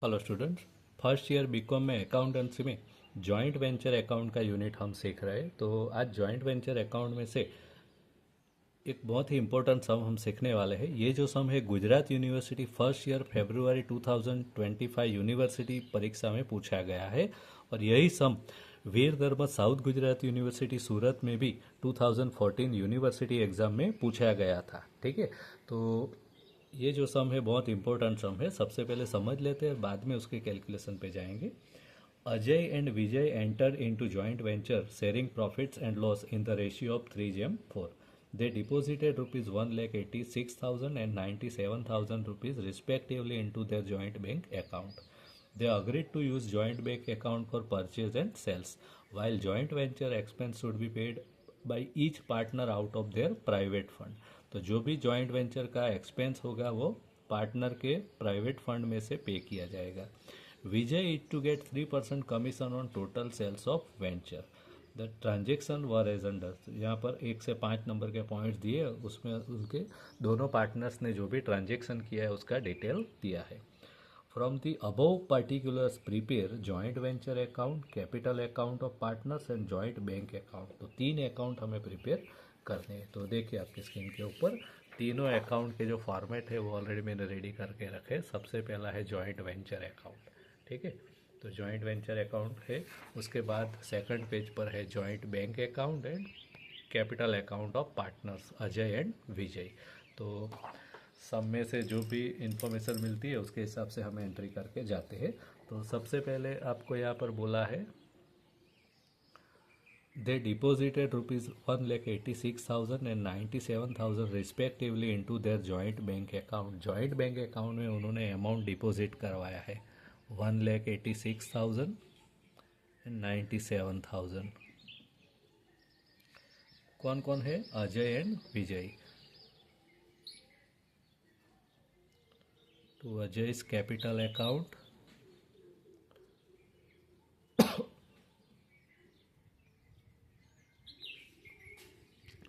Hello students. First year BCom में accountancy में joint venture account का यूनिट हम सीख रहे हैं। तो आज जॉइंट वेंचर अकाउंट में से एक बहुत ही इंपॉर्टेंट सम हम सीखने वाले हैं। ये जो सम है गुजरात यूनिवर्सिटी फर्स्ट ईयर फरवरी 2025 यूनिवर्सिटी परीक्षा में पूछा गया है। और यही सम वीर धर्म साउथ गुजरात यूनिवर्सिटी सूरत में भी 2014 यूनिवर्सिटी एग्ज़ाम में पूछा गया था। ठीक है, तो ये जो सम है बहुत इंपॉर्टेंट सम है। सबसे पहले समझ लेते हैं, बाद में उसके कैलकुलेशन पे जाएंगे। Ajay and Vijay enter into joint venture sharing profits and loss in the ratio of 3:4. They deposited rupees 1,86,000 and 97,000 rupees respectively into their joint bank account. They agreed to use joint bank account for purchase and sales, while joint venture expense should be paid by each partner out of their private fund. तो जो भी joint venture का expense होगा वो partner के private fund में से pay किया जाएगा। Vijay is to get 3% commission on total sales of venture. The transaction were as under. यहाँ पर 1 से 5 नंबर के पॉइंट्स दिए, उसमें उनके दोनों पार्टनर्स ने जो भी ट्रांजेक्शन किया है उसका डिटेल दिया है। From the above particulars prepare joint venture account, capital account of partners and joint bank account. तो 3 अकाउंट हमें प्रिपेयर करने हैं। तो देखिए आपकी स्क्रीन के ऊपर तीनों अकाउंट के जो फॉर्मेट है वो ऑलरेडी मैंने रेडी करके रखे। सबसे पहला है जॉइंट वेंचर अकाउंट। ठीक है, तो जॉइंट वेंचर अकाउंट है। उसके बाद सेकंड पेज पर है joint bank account and capital account of partners Ajay and Vijay. तो सब में से जो भी इंफॉर्मेशन मिलती है उसके हिसाब से हमें एंट्री करके जाते हैं। तो सबसे पहले आपको यहाँ पर बोला है they deposited rupees 1,86,000 and 97,000 respectively into their joint bank account. Joint bank account में उन्होंने अमाउंट डिपॉजिट करवाया है 1,86,000 एंड 97,000। कौन कौन है? अजय एंड विजय। तो Ajay is capital account,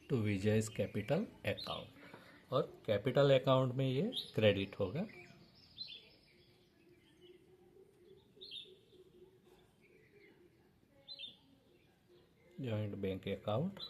to Vijay capital account. और कैपिटल अकाउंट में ये क्रेडिट होगा। Joint bank account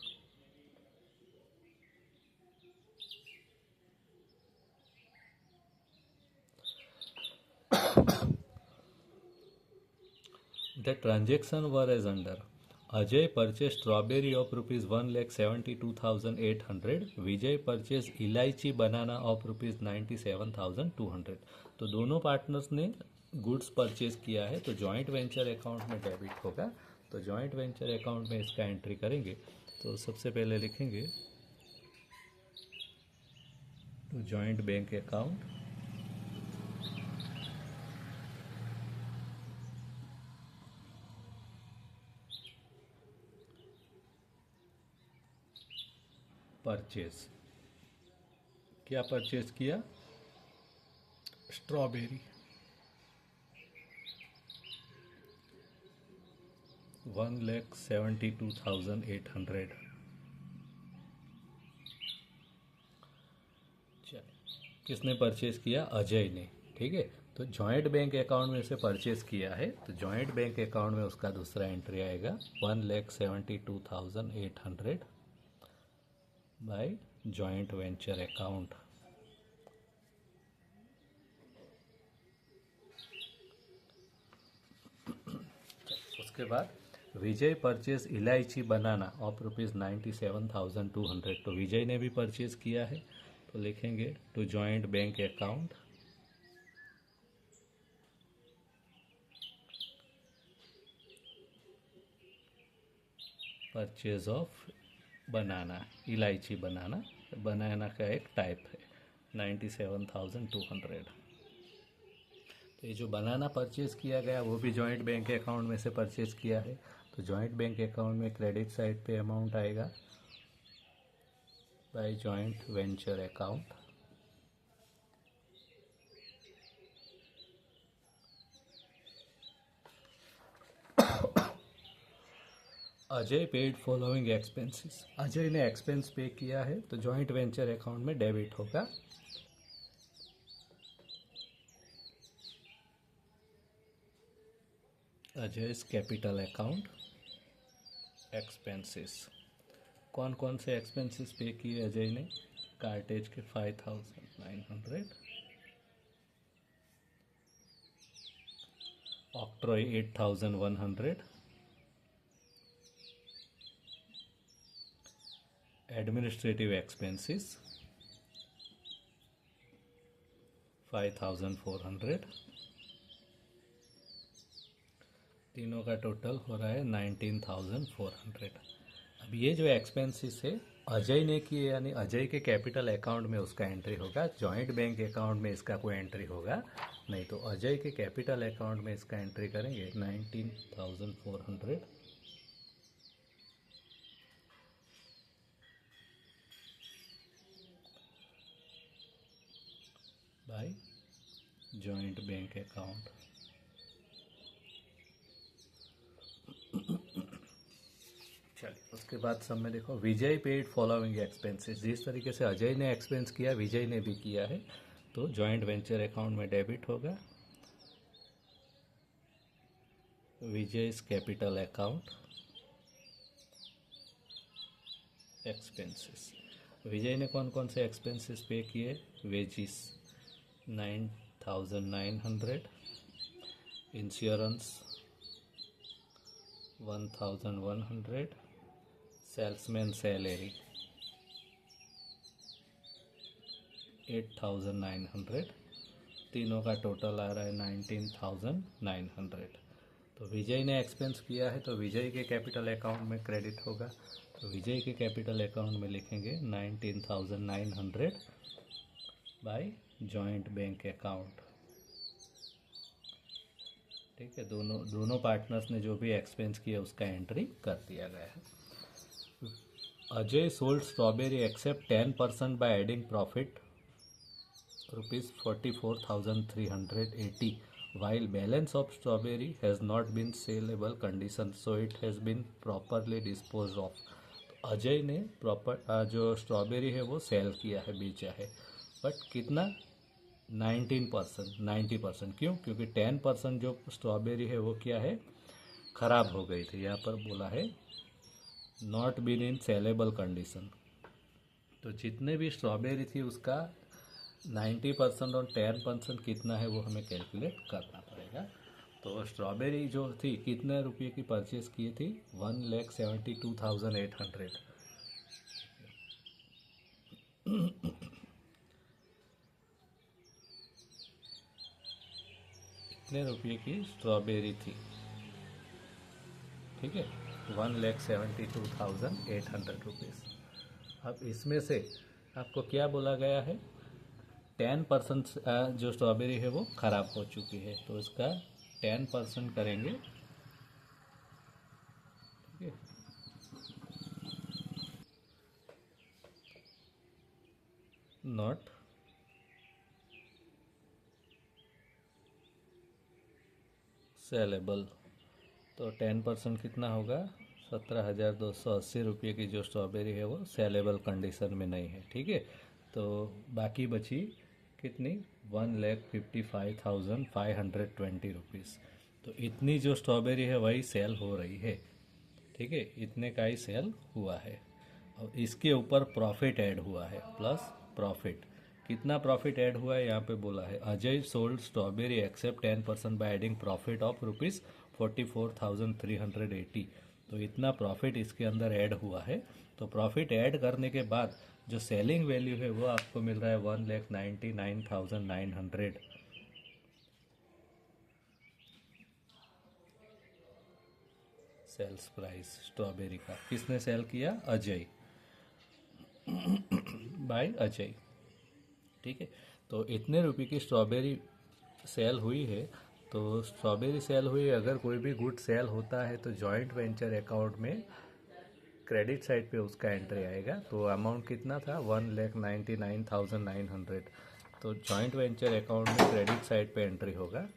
the transaction were as under Ajay purchase strawberry of rupees 1,72,800, Vijay purchase elaichi banana of rupees 97,200। तो दोनों पार्टनर्स ने गुड्स परचेज किया है, तो जॉइंट वेंचर अकाउंट में डेबिट होगा। तो जॉइंट वेंचर अकाउंट में इसका एंट्री करेंगे। तो सबसे पहले लिखेंगे तो जॉइंट बैंक अकाउंट परचेज। क्या परचेज किया? स्ट्रॉबेरी 1,72,800। चलिए, किसने परचेज किया? अजय ने। ठीक है, तो जॉइंट बैंक अकाउंट में से परचेज किया है, तो जॉइंट बैंक अकाउंट में उसका दूसरा एंट्री आएगा 1,72,800 बाय जॉइंट वेंचर अकाउंट। उसके बाद विजय purchase elaichi banana of rupees 97,200। तो विजय ने भी परचेज किया है, तो लिखेंगे to joint bank account purchase of banana, elaichi banana, बनाना का एक टाइप है, 97,200। तो ये जो बनाना परचेज़ किया गया वो भी जॉइंट बैंक अकाउंट में से परचेज़ किया है। तो जॉइंट बैंक अकाउंट में क्रेडिट साइड पे अमाउंट आएगा by joint venture account. Ajay paid following expenses. Ajay ने एक्सपेंस पे किया है, तो जॉइंट वेंचर अकाउंट में डेबिट होगा। अजय's कैपिटल अकाउंट एक्सपेंसेस। कौन कौन से एक्सपेंसेस पे किए अजय ने? कार्टेज के 5,900, ऑक्ट्रॉय 8,100, एडमिनिस्ट्रेटिव एक्सपेंसेस 5,400, तीनों का टोटल हो रहा है 19,400। अब ये जो एक्सपेंसेस है अजय ने किए, यानी अजय के कैपिटल अकाउंट में उसका एंट्री होगा, जॉइंट बैंक अकाउंट में इसका कोई एंट्री होगा नहीं। तो अजय के कैपिटल अकाउंट में इसका एंट्री करेंगे 19,400 बाय जॉइंट बैंक अकाउंट। चलिए उसके बाद सब में देखो, विजय पेड फॉलोइंग एक्सपेंसेस। जिस तरीके से अजय ने एक्सपेंस किया विजय ने भी किया है, तो जॉइंट वेंचर अकाउंट में डेबिट होगा विजय's कैपिटल अकाउंट एक्सपेंसेस। विजय ने कौन कौन से एक्सपेंसेस पे किए? वेजिस 9,900, इंश्योरेंस 1,100, सेल्समैन सैलरी 8,900, तीनों का टोटल आ रहा है 19,900। तो विजय ने एक्सपेंस किया है तो विजय के कैपिटल अकाउंट में क्रेडिट होगा, तो विजय के कैपिटल अकाउंट में लिखेंगे 19,900 बाय जॉइंट बैंक अकाउंट। ठीक है, दोनों पार्टनर्स ने जो भी एक्सपेंस किया उसका एंट्री कर दिया गया है। Ajay sold strawberry except 10% by adding profit ₹44,380, while balance of strawberry has not been saleable condition, so it has been properly disposed of। तो अजय ने प्रॉपर जो स्ट्रॉबेरी है वो सेल किया है, बेचा है, बट कितना? 90%। क्यों? क्योंकि 10% जो स्ट्रॉबेरी है वो क्या है, ख़राब हो गई थी। यहाँ पर बोला है not been in saleable condition. तो जितने भी स्ट्रॉबेरी थी उसका 90% और 10% कितना है वो हमें कैलकुलेट करना पड़ेगा। तो स्ट्रॉबेरी जो थी कितने रुपये की परचेस की थी? 1,72,800। कितने रुपये की स्ट्रॉबेरी थी? ठीक है, 1,72,800 रुपीज़। अब इसमें से आपको क्या बोला गया है? 10% जो स्ट्रॉबेरी है वो ख़राब हो चुकी है, तो इसका 10% करेंगे। ठीक है, नॉट सेलेबल। तो 10% कितना होगा? 17,280 रुपये की जो स्ट्रॉबेरी है वो सेलेबल कंडीशन में नहीं है। ठीक है, तो बाकी बची कितनी? 1,55,520 रुपीज़। तो इतनी जो स्ट्रॉबेरी है वही सेल हो रही है। ठीक है, इतने का ही सेल हुआ है, और इसके ऊपर प्रॉफिट ऐड हुआ है, प्लस प्रॉफिट। कितना प्रॉफिट ऐड हुआ है यहाँ पे बोला है? Ajay sold strawberry except 10% by adding profit of ₹44,380। तो इतना प्रॉफिट इसके अंदर ऐड हुआ है। तो प्रॉफिट ऐड करने के बाद जो सेलिंग वैल्यू है वो आपको मिल रहा है 1,99,900। सेल्स प्राइस स्ट्रॉबेरी का किसने सेल किया? अजय, बाय अजय। ठीक है, तो इतने रुपए की स्ट्रॉबेरी सेल हुई है। तो स्ट्रॉबेरी सेल हुई, अगर कोई भी गुड सेल होता है तो जॉइंट वेंचर अकाउंट में क्रेडिट साइड पे उसका एंट्री आएगा। तो अमाउंट कितना था? 1,99,900। तो जॉइंट वेंचर अकाउंट में क्रेडिट साइड पे एंट्री होगा।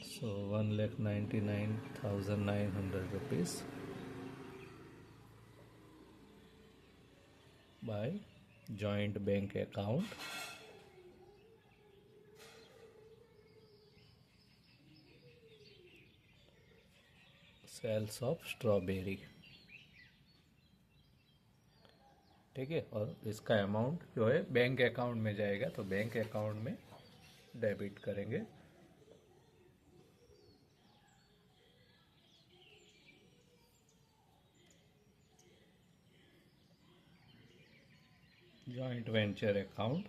So 1,99,900 rupees by joint bank account sales of strawberry. ठीक है, और इसका अमाउंट जो है बैंक अकाउंट में जाएगा, तो बैंक अकाउंट में डेबिट करेंगे। Joint venture account,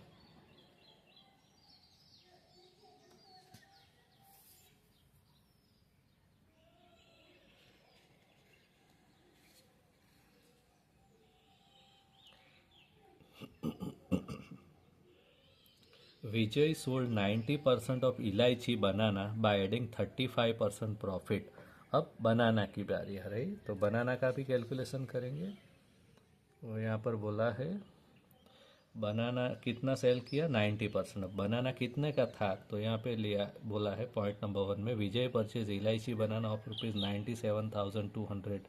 Vijay sold 90% of elaichi banana by adding 35% profit. अब बनाना की बारी आ रही, तो बनाना का भी कैलकुलेशन करेंगे। वो यहाँ पर बोला है बनाना कितना सेल किया, 90%। अब बनाना कितने का था, तो यहाँ पे लिया बोला है पॉइंट नंबर 1 में, विजय परचेज इलायची बनाना ऑफ ₹97,200।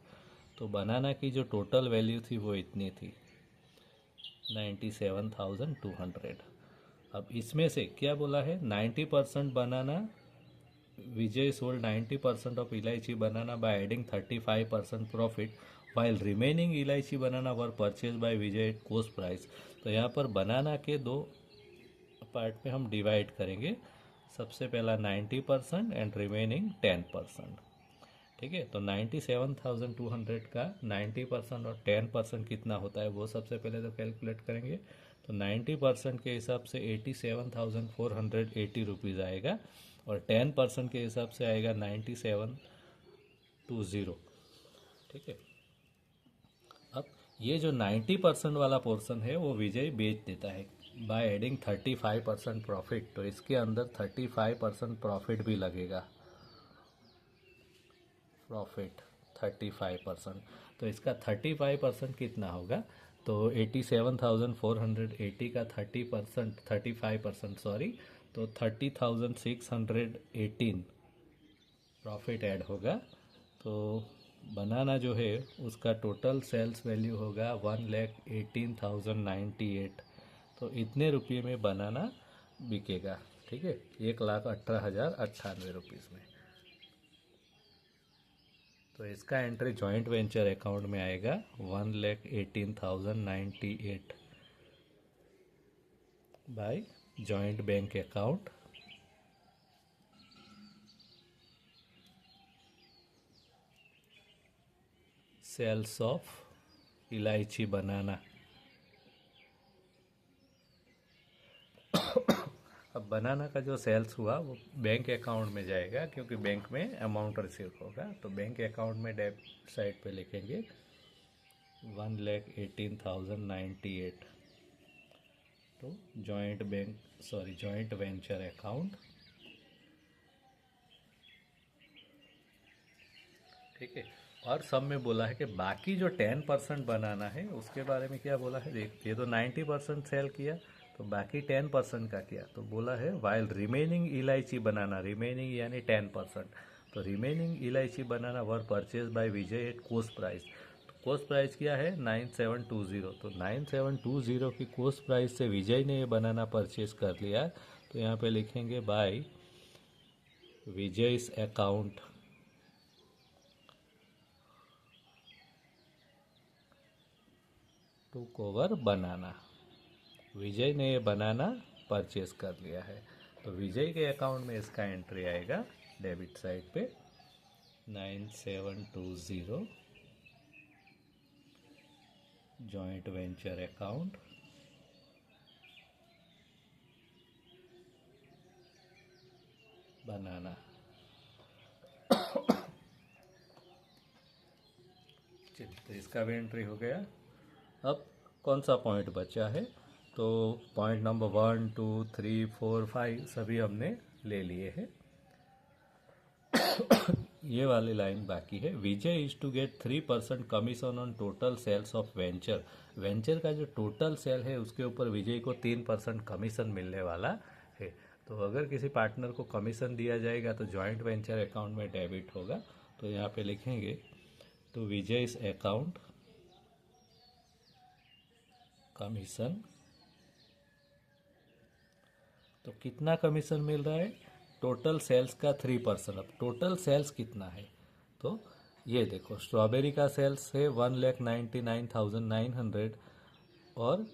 तो बनाना की जो टोटल वैल्यू थी वो इतनी थी, 97,200। अब इसमें से क्या बोला है, 90% बनाना, विजय sold 90% of elaichi banana by adding 35% profit, while remaining elaichi banana were purchase by Vijay at cost price. तो यहाँ पर बनाना के दो पार्ट में हम डिवाइड करेंगे। सबसे पहला 90% एंड रिमेनिंग 10%। ठीक है, तो 97,200 का 90% और 10% कितना होता है वो सबसे पहले तो कैलकुलेट करेंगे। तो 90% के हिसाब से 87,480 रुपीज़ आएगा, और 10% के हिसाब से आएगा 9720। ठीक है, अब ये जो 90% वाला पोर्शन है वो विजय बेच देता है बाय एडिंग 35% प्रॉफिट। तो इसके अंदर 35% प्रॉफिट भी लगेगा, प्रॉफिट 35%। तो इसका 35% कितना होगा, तो 87,480 का 30%, 35% सॉरी, तो 30,618 प्रॉफिट ऐड होगा। तो बनाना जो है उसका टोटल सेल्स वैल्यू होगा 1,18,098। तो इतने रुपये में बनाना बिकेगा। ठीक है, 1,18,098 रुपीज़ में। तो इसका एंट्री जॉइंट वेंचर अकाउंट में आएगा 1,18,098 by joint bank account. Sales of elaichi banana. अब बनाना का जो सेल्स हुआ वो बैंक अकाउंट में जाएगा, क्योंकि बैंक में अमाउंट रिसीव होगा। तो बैंक अकाउंट में डेबिट साइड पे लिखेंगे 1,18,098 तो joint bank joint venture account. ठीक है, और सब में बोला है कि बाकी जो 10% बनाना है उसके बारे में क्या बोला है, देख ये तो 90% सेल किया, तो बाकी 10% का क्या, तो बोला है वाइल रिमेनिंग इलायची बनाना, रिमेनिंग यानी 10%, तो remaining elaichi banana were purchase by Vijay at cost price. तो कोस्ट प्राइस क्या है, 9720। तो 9720 की कोस्ट प्राइस से विजय ने ये बनाना परचेज कर लिया। तो यहाँ पे लिखेंगे by Vijay's account to cover banana. Vijay ने ये बनाना परचेज कर लिया है, तो विजय के अकाउंट में इसका एंट्री आएगा डेबिट साइड पे 9720 जॉइंट वेंचर अकाउंट बनाना। चलिए, तो इसका भी एंट्री हो गया। अब कौन सा पॉइंट बचा है, तो पॉइंट नंबर 1, 2, 3, 4, 5 सभी हमने ले लिए हैं। ये वाली लाइन बाकी है, Vijay is to get 3% commission on total sales of venture. Venture का जो टोटल सेल है उसके ऊपर विजय को 3% कमीशन मिलने वाला है। तो अगर किसी पार्टनर को कमीशन दिया जाएगा तो जॉइंट वेंचर अकाउंट में डेबिट होगा। तो यहाँ पे लिखेंगे तो विजय इस अकाउंट कमीशन। तो कितना कमीशन मिल रहा है, टोटल सेल्स का 3%। अब टोटल सेल्स कितना है, तो ये देखो स्ट्रॉबेरी का सेल्स है 1,99,900 और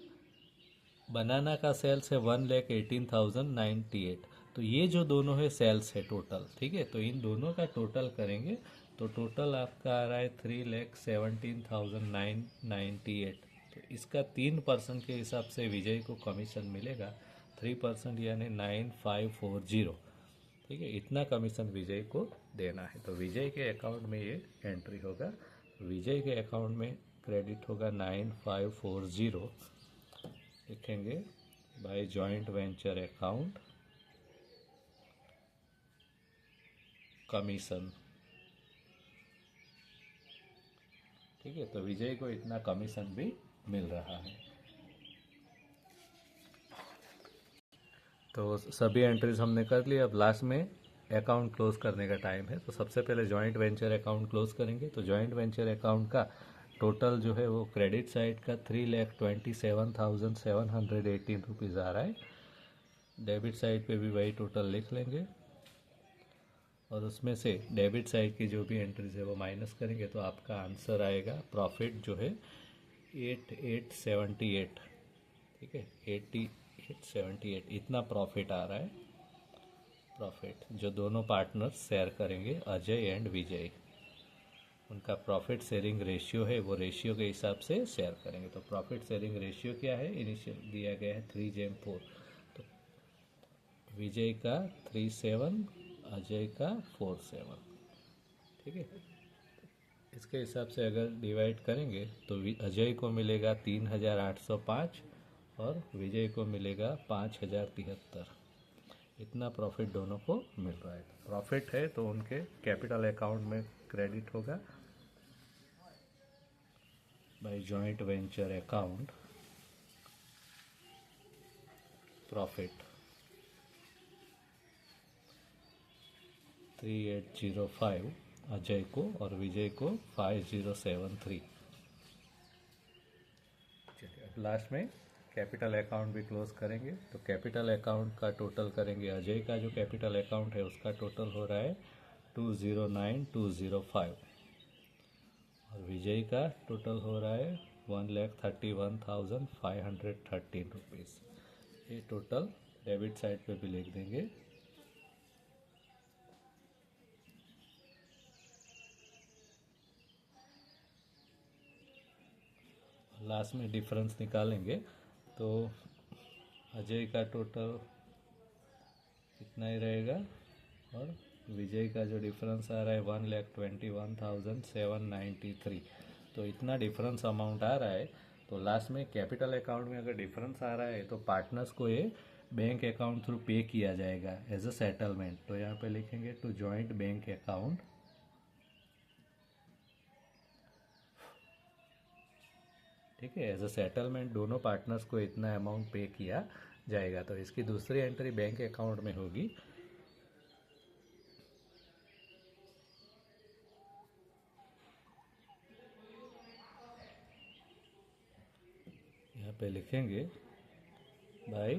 बनाना का सेल्स है 1,18,098। तो ये जो दोनों है सेल्स है टोटल, ठीक है। तो इन दोनों का टोटल करेंगे तो टोटल आपका आ रहा है 3,17,998। तो इसका 3% के हिसाब से विजय को कमीशन मिलेगा 3%, यानी 9,540। ठीक है, इतना कमीशन विजय को देना है। तो विजय के अकाउंट में ये एंट्री होगा, विजय के अकाउंट में क्रेडिट होगा 9,540। लिखेंगे by joint venture account commission. ठीक है, तो विजय को इतना कमीशन भी मिल रहा है। तो सभी एंट्रीज हमने कर ली। अब लास्ट में अकाउंट क्लोज करने का टाइम है। तो सबसे पहले जॉइंट वेंचर अकाउंट क्लोज करेंगे। तो जॉइंट वेंचर अकाउंट का टोटल जो है वो क्रेडिट साइड का 3,27,718 रुपीज़ आ रहा है। डेबिट साइड पे भी वही टोटल लिख लेंगे और उसमें से डेबिट साइड की जो भी एंट्रीज है वो माइनस करेंगे तो आपका आंसर आएगा प्रॉफिट जो है 8878। ठीक है, 8878 इतना प्रॉफिट आ रहा है। प्रॉफिट जो दोनों पार्टनर्स शेयर करेंगे, अजय एंड विजय, उनका प्रॉफिट शेयरिंग रेशियो है, वो रेशियो के हिसाब से शेयर करेंगे। तो प्रॉफिट शेयरिंग रेशियो क्या है, इनिशियल दिया गया है 3:4। तो विजय का 3:7, अजय का 4:7। ठीक है, इसके हिसाब से अगर डिवाइड करेंगे तो अजय को मिलेगा 3,805 और विजय को मिलेगा 5,073। इतना प्रॉफिट दोनों को मिल रहा है। प्रॉफिट है तो उनके कैपिटल अकाउंट में क्रेडिट होगा by joint venture account profit 3,805 Ajay को और विजय को 5,073। चलिए अब लास्ट में कैपिटल अकाउंट भी क्लोज करेंगे। तो कैपिटल अकाउंट का टोटल करेंगे, अजय का जो कैपिटल अकाउंट है उसका टोटल हो रहा है 209,205 और विजय का टोटल हो रहा है 1,31,513 रुपीज़। ये टोटल डेबिट साइड पे भी लिख देंगे। लास्ट में डिफरेंस निकालेंगे तो अजय का टोटल इतना ही रहेगा और विजय का जो डिफरेंस आ रहा है 1,21,793। तो इतना डिफरेंस अमाउंट आ रहा है। तो लास्ट में कैपिटल अकाउंट में अगर डिफरेंस आ रहा है तो पार्टनर्स को ये बैंक अकाउंट थ्रू पे किया जाएगा एज अ सेटलमेंट। तो यहाँ पे लिखेंगे टू जॉइंट बैंक अकाउंट। ठीक है, एज अ सेटलमेंट दोनों पार्टनर्स को इतना अमाउंट पे किया जाएगा। तो इसकी दूसरी एंट्री बैंक अकाउंट में होगी। यहाँ पे लिखेंगे by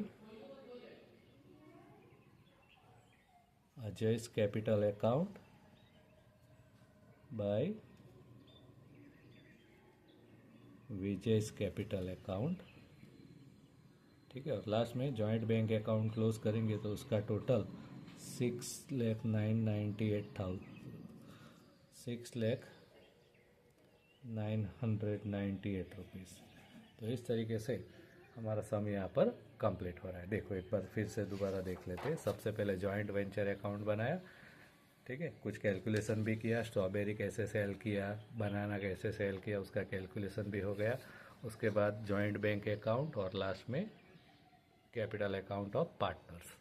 Ajay's capital account by Vijay's capital account. ठीक है, और लास्ट में जॉइंट बैंक अकाउंट क्लोज करेंगे तो उसका टोटल 6,998 रुपीज़। तो इस तरीके से हमारा सम यहाँ पर कंप्लीट हो रहा है। देखो एक बार फिर से दोबारा देख लेते हैं। सबसे पहले जॉइंट वेंचर अकाउंट बनाया, ठीक है, कुछ कैलकुलेशन भी किया, स्ट्रॉबेरी कैसे सेल किया, बनाना कैसे सेल किया, उसका कैलकुलेशन भी हो गया। उसके बाद जॉइंट बैंक अकाउंट और लास्ट में कैपिटल अकाउंट ऑफ पार्टनर्स।